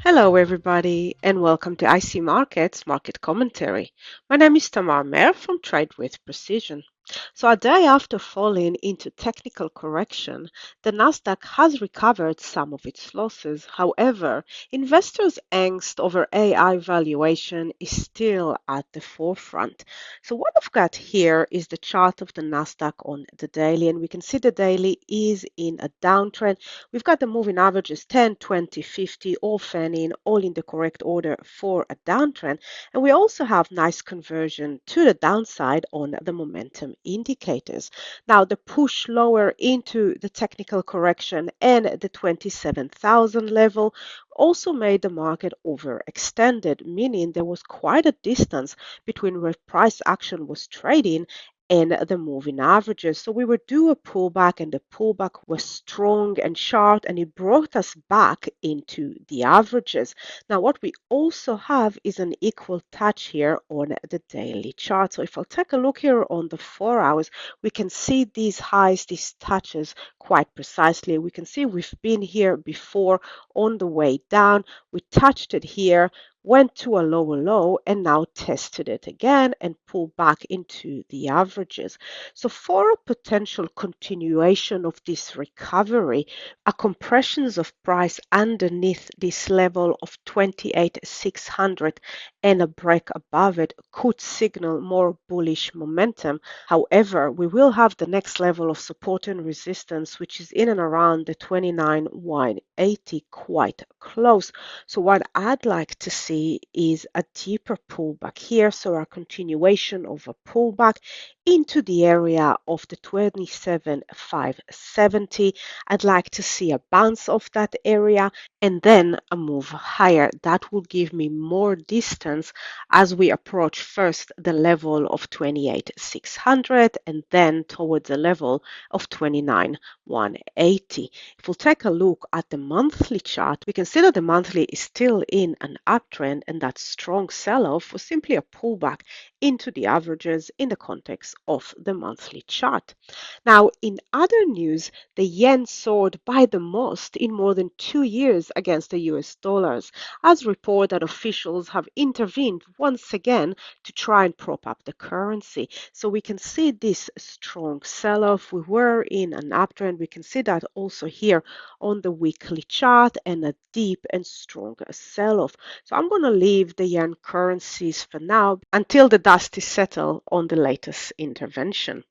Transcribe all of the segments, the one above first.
Hello, everybody, and welcome to IC Markets Market Commentary. My name is Tamar Mehr from Trade with Precision. So, a day after falling into technical correction, the Nasdaq has recovered some of its losses. However, investors' angst over AI valuation is still at the forefront. So, what I've got here is the chart of the Nasdaq on the daily, and we can see the daily is in a downtrend. We've got the moving averages 10, 20, 50, all fanning, all in the correct order for a downtrend. And we also have nice conversion to the downside on the momentum indicators. Now, the push lower into the technical correction and the 27,000 level also made the market overextended, meaning there was quite a distance between where price action was trading and the moving averages. So we were due a pullback, and the pullback was strong and sharp, and it brought us back into the averages. Now, what we also have is an equal touch here on the daily chart. So if I'll take a look here on the 4 hours, we can see these highs, these touches quite precisely. We can see we've been here before on the way down. We touched it here, went to a lower low, and now tested it again and pulled back into the averages. So for a potential continuation of this recovery, a compressions of price underneath this level of 28,600 and a break above it could signal more bullish momentum. However, we will have the next level of support and resistance, which is in and around the 29,180, quite close. So what I'd like to see is a deeper pullback here, so a continuation of a pullback into the area of the 27,570. I'd like to see a bounce off that area and then a move higher. That will give me more distance as we approach first the level of 28,600 and then towards the level of 29,180. If we'll take a look at the monthly chart, we can see that the monthly is still in an uptrend, and that strong sell-off was simply a pullback into the averages in the context of the monthly chart. Now, in other news, the yen soared by the most in more than 2 years against the US dollars, as reported that officials have intervened once again to try and prop up the currency. So we can see this strong sell-off. We were in an uptrend. We can see that also here on the weekly chart, and a deep and strong sell-off. So I'm going to leave the yen currencies for now until the dust is settled on the latest intervention.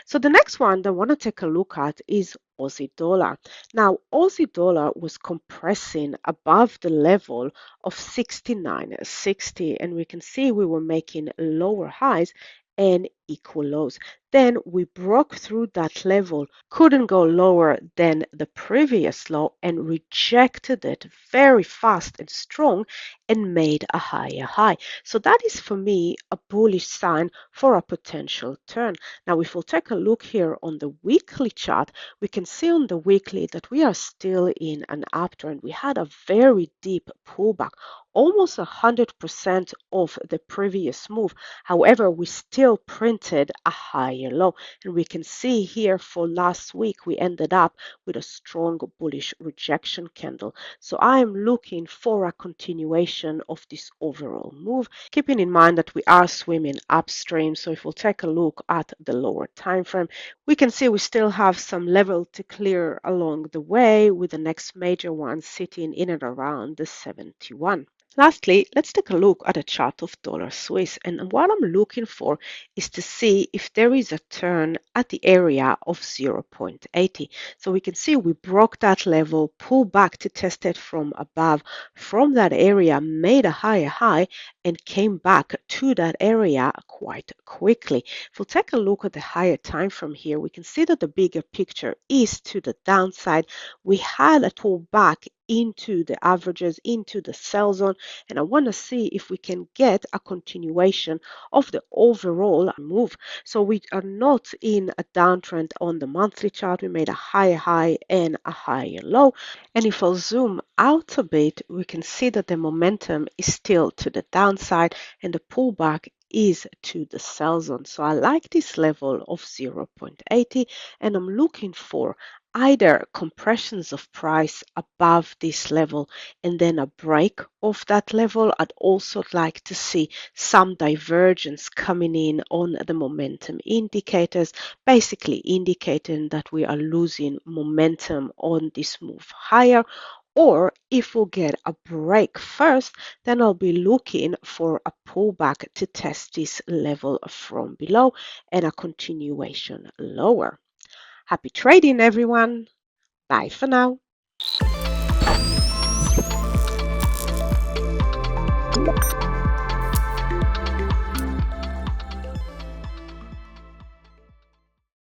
So the next one that I want to take a look at is Aussie dollar. Now, Aussie dollar was compressing above the level of 69.60, and we can see we were making lower highs and equal lows. Then we broke through that level, couldn't go lower than the previous low, and rejected it very fast and strong and made a higher high. So that is for me a bullish sign for a potential turn. Now, if we'll take a look here on the weekly chart, we can see on the weekly that we are still in an uptrend. We had a very deep pullback, almost 100% of the previous move. However, we still printed a higher low. And we can see here for last week, we ended up with a strong bullish rejection candle. So I am looking for a continuation of this overall move, keeping in mind that we are swimming upstream. So if we'll take a look at the lower time frame, we can see we still have some level to clear along the way, with the next major one sitting in and around the 71. Lastly, let's take a look at a chart of dollar Swiss. And what I'm looking for is to see if there is a turn at the area of 0.80. So we can see we broke that level, pulled back to test it from above. From that area, made a higher high, and came back to that area quite quickly. If we'll take a look at the higher time from here, we can see that the bigger picture is to the downside. We had a pullback into the averages, into the sell zone, and I want to see if we can get a continuation of the overall move. So we are not in a downtrend on the monthly chart. We made a higher high and a higher low. And if I'll zoom out a bit, we can see that the momentum is still to the downside, and the pullback is to the sell zone. So I like this level of 0.80, and I'm looking for either compressions of price above this level and then a break of that level. I'd also like to see some divergence coming in on the momentum indicators, basically indicating that we are losing momentum on this move higher. Or if we'll get a break first, then I'll be looking for a pullback to test this level from below and a continuation lower. Happy trading, everyone. Bye for now.